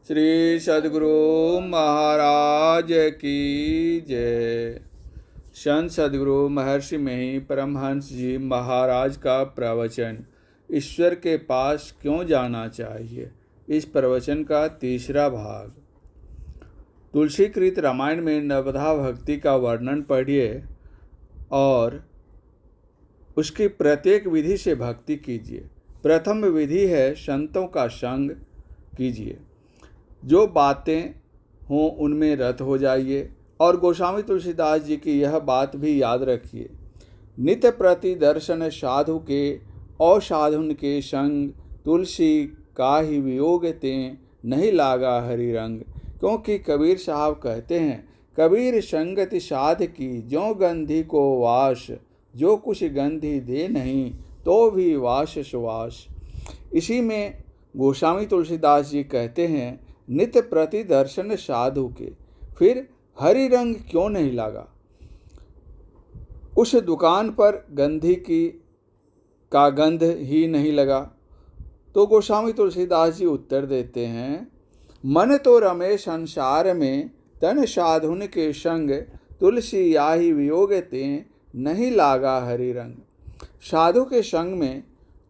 श्री सद्गुरु महाराज की जय। संत सद्गुरु महर्षि मही परमहंस जी महाराज का प्रवचन, ईश्वर के पास क्यों जाना चाहिए, इस प्रवचन का तीसरा भाग। तुलसीकृत रामायण में नवधा भक्ति का वर्णन पढ़िए और उसकी प्रत्येक विधि से भक्ति कीजिए। प्रथम विधि है संतों का संग कीजिए, जो बातें हों उनमें रत हो जाइए। और गोस्वामी तुलसीदास जी की यह बात भी याद रखिए, नित्य प्रति दर्शन साधु के असाधुन के संग, तुलसी का ही वियोग ते नहीं लागा हरि रंग। क्योंकि कबीर साहब कहते हैं, कबीर संगति साध की जो गंधी को वास, जो कुछ गंधी दे नहीं तो भी वास सुवास। इसी में गोस्वामी तुलसीदास जी कहते हैं, नित्य प्रति दर्शन साधु के, फिर हरि रंग क्यों नहीं लगा। उस दुकान पर गंधी का गंध ही नहीं लगा। तो गोस्वामी तुलसीदास जी उत्तर देते हैं, मन तो रमे संसार में तन साधुन के संग, तुलसी याही वियोग ते नहीं लागा हरि रंग। साधु के संग में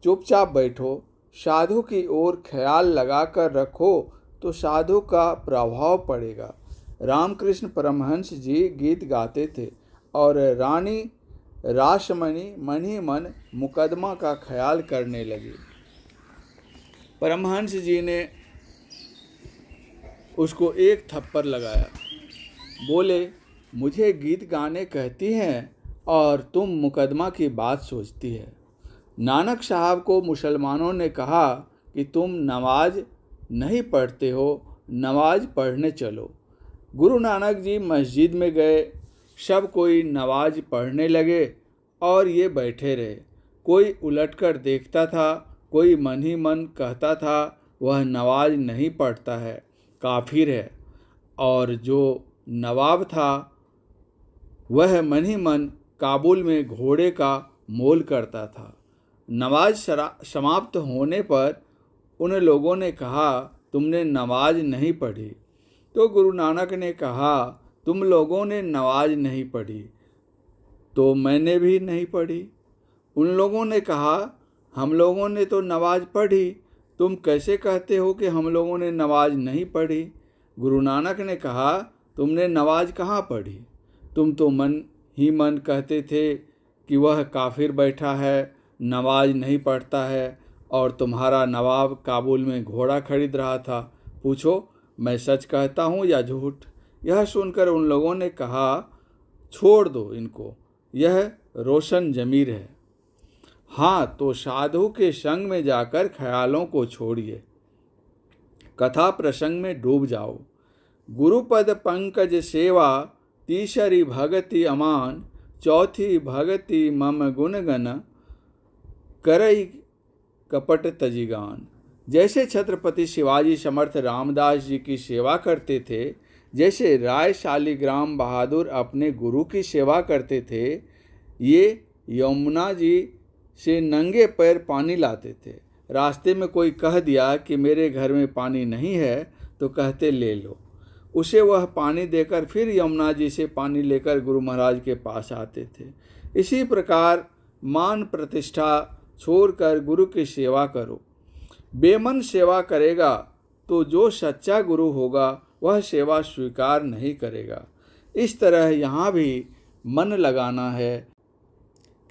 चुपचाप बैठो, साधु की ओर ख्याल लगाकर रखो तो साधु का प्रभाव पड़ेगा। रामकृष्ण परमहंस जी गीत गाते थे और रानी रासमणि मनी मन मुकदमा का ख्याल करने लगी। परमहंस जी ने उसको एक थप्पड़ लगाया, बोले, मुझे गीत गाने कहती हैं और तुम मुकदमा की बात सोचती है। नानक साहब को मुसलमानों ने कहा कि तुम नमाज नहीं पढ़ते हो, नमाज पढ़ने चलो। गुरु नानक जी मस्जिद में गए, सब कोई नमाज पढ़ने लगे और ये बैठे रहे। कोई उलटकर देखता था, कोई मन ही मन कहता था वह नमाज नहीं पढ़ता है, काफिर है। और जो नवाब था वह मन ही मन काबुल में घोड़े का मोल करता था। नमाज समाप्त होने पर उन लोगों ने कहा, तुमने नमाज नहीं पढ़ी। तो गुरु नानक ने कहा, तुम लोगों ने नमाज नहीं पढ़ी तो मैंने भी नहीं पढ़ी। उन लोगों ने कहा, हम लोगों ने तो नमाज पढ़ी, तुम कैसे कहते हो कि हम लोगों ने नमाज नहीं पढ़ी। गुरु नानक ने कहा, तुमने नमाज कहाँ पढ़ी, तुम तो मन ही मन कहते थे कि वह काफिर बैठा है, नमाज नहीं पढ़ता है, और तुम्हारा नवाब काबुल में घोड़ा खरीद रहा था। पूछो मैं सच कहता हूँ या झूठ। यह सुनकर उन लोगों ने कहा, छोड़ दो इनको, यह रोशन जमीर है। हाँ, तो साधु के संग में जाकर ख्यालों को छोड़िए, कथा प्रसंग में डूब जाओ। गुरुपद पंकज सेवा, तीसरी भगति अमान, चौथी भगति मम गुणगन, करई कपट तजिगान। जैसे छत्रपति शिवाजी समर्थ रामदास जी की सेवा करते थे, जैसे राय शालिग्राम बहादुर अपने गुरु की सेवा करते थे, ये यमुना जी से नंगे पैर पानी लाते थे। रास्ते में कोई कह दिया कि मेरे घर में पानी नहीं है, तो कहते ले लो। उसे वह पानी देकर फिर यमुना जी से पानी लेकर गुरु महाराज के पास आते थे। इसी प्रकार मान प्रतिष्ठा छोड़कर गुरु की सेवा करो। बेमन सेवा करेगा तो जो सच्चा गुरु होगा वह सेवा स्वीकार नहीं करेगा। इस तरह यहाँ भी मन लगाना है,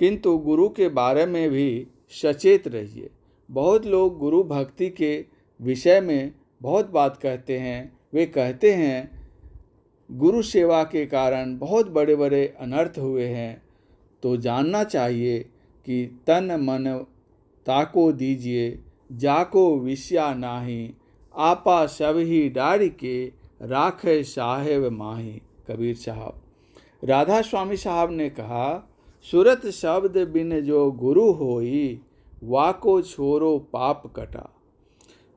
किंतु गुरु के बारे में भी सचेत रहिए। बहुत लोग गुरु भक्ति के विषय में बहुत बात कहते हैं। वे कहते हैं गुरु सेवा के कारण बहुत बड़े बड़े अनर्थ हुए हैं। तो जानना चाहिए कि तन मन ताको दीजिए, जाको विषया नाही, आपा सब ही डारी के, राखे साहेब माही। कबीर साहब। राधा स्वामी साहब ने कहा, सुरत शब्द बिन जो गुरु होई, वाको छोरो पाप कटा।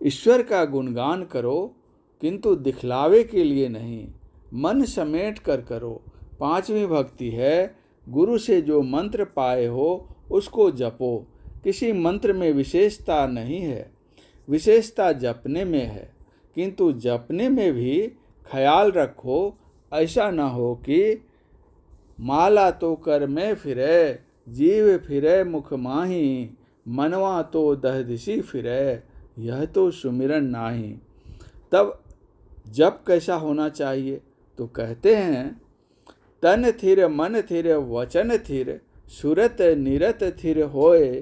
ईश्वर का गुणगान करो, किंतु दिखलावे के लिए नहीं, मन समेट कर करो। पांचवी भक्ति है, गुरु से जो मंत्र पाए हो उसको जपो। किसी मंत्र में विशेषता नहीं है, विशेषता जपने में है। किंतु जपने में भी ख्याल रखो, ऐसा न हो कि माला तो कर में फिरे, जीव फिरे मुख माही, मनवा तो दह दिशी फिरे, यह तो सुमिरन नाही। तब जप कैसा होना चाहिए? तो कहते हैं, तन थिर मन थिर वचन थिर, सुरत निरत थिर होए,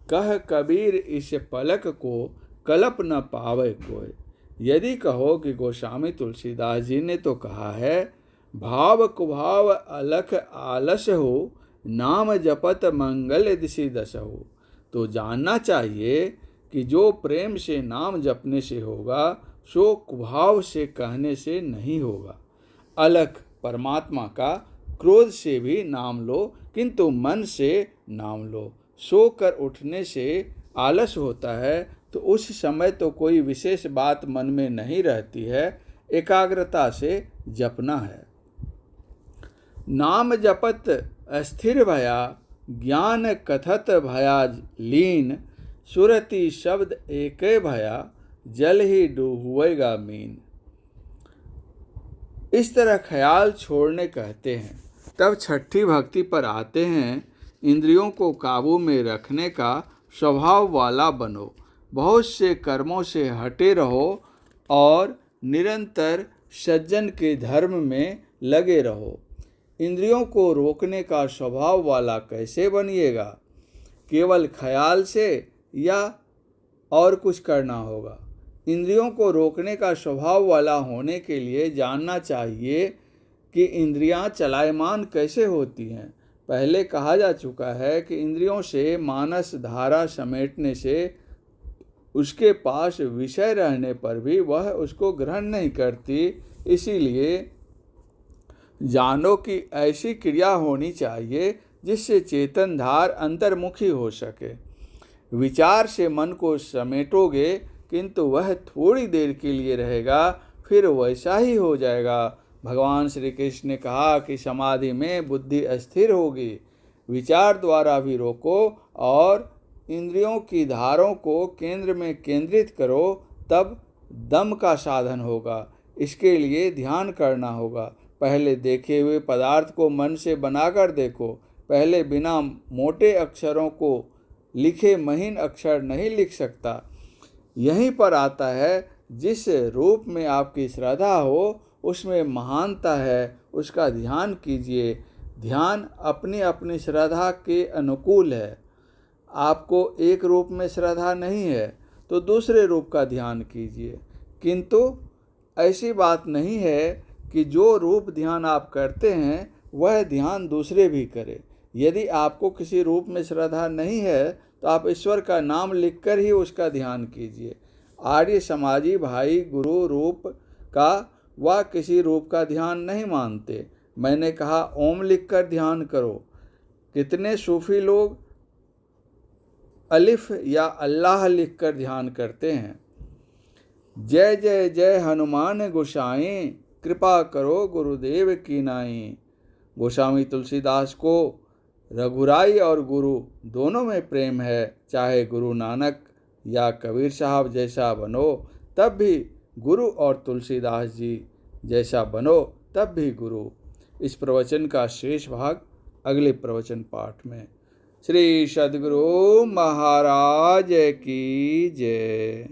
कह कबीर इस पलक को कलप न पावे कोय। यदि कहो कि गोस्वामी तुलसीदास जी ने तो कहा है, भाव कुभाव अलख आलस हो, नाम जपत मंगल दिशि दश हो, तो जानना चाहिए कि जो प्रेम से नाम जपने से होगा सो कुभाव से कहने से नहीं होगा। अलख परमात्मा का, क्रोध से भी नाम लो किंतु मन से नाम लो। सोकर उठने से आलस होता है तो उस समय तो कोई विशेष बात मन में नहीं रहती है, एकाग्रता से जपना है। नाम जपत अस्थिर भया, ज्ञान कथत भया लीन, सुरति शब्द एके भया, जल ही डूबेगा मीन। इस तरह ख्याल छोड़ने कहते हैं। तब छठी भक्ति पर आते हैं, इंद्रियों को काबू में रखने का स्वभाव वाला बनो, बहुत से कर्मों से हटे रहो और निरंतर सज्जन के धर्म में लगे रहो। इंद्रियों को रोकने का स्वभाव वाला कैसे बनिएगा? केवल ख्याल से या और कुछ करना होगा? इंद्रियों को रोकने का स्वभाव वाला होने के लिए जानना चाहिए कि इंद्रियां चलायमान कैसे होती हैं। पहले कहा जा चुका है कि इंद्रियों से मानस धारा समेटने से उसके पास विषय रहने पर भी वह उसको ग्रहण नहीं करती। इसीलिए जानो कि ऐसी क्रिया होनी चाहिए जिससे चेतन धार अंतर्मुखी हो सके। विचार से मन को समेटोगे किंतु वह थोड़ी देर के लिए रहेगा, फिर वैसा ही हो जाएगा। भगवान श्री कृष्ण ने कहा कि समाधि में बुद्धि अस्थिर होगी। विचार द्वारा भी रोको और इंद्रियों की धारों को केंद्र में केंद्रित करो, तब दम का साधन होगा। इसके लिए ध्यान करना होगा। पहले देखे हुए पदार्थ को मन से बनाकर देखो। पहले बिना मोटे अक्षरों को लिखे महीन अक्षर नहीं लिख सकता। यहीं पर आता है, जिस रूप में आपकी श्रद्धा हो उसमें महानता है, उसका ध्यान कीजिए। ध्यान अपनी अपनी श्रद्धा के अनुकूल है। आपको एक रूप में श्रद्धा नहीं है तो दूसरे रूप का ध्यान कीजिए, किंतु ऐसी बात नहीं है कि जो रूप ध्यान आप करते हैं वह ध्यान दूसरे भी करें। यदि आपको किसी रूप में श्रद्धा नहीं है तो आप ईश्वर का नाम लिखकर ही उसका ध्यान कीजिए। आर्य समाजी भाई गुरु रूप का व किसी रूप का ध्यान नहीं मानते। मैंने कहा ओम लिखकर ध्यान करो। कितने सूफी लोग अलिफ या अल्लाह लिखकर ध्यान करते हैं। जय जय जय हनुमान गोसाई, कृपा करो गुरुदेव की नाई। गोस्वामी तुलसीदास को रघुराई और गुरु दोनों में प्रेम है। चाहे गुरु नानक या कबीर साहब जैसा बनो तब भी गुरु, और तुलसीदास जी जैसा बनो तब भी गुरु। इस प्रवचन का शेष भाग अगले प्रवचन पाठ में। श्री सद्गुरु महाराज की जय।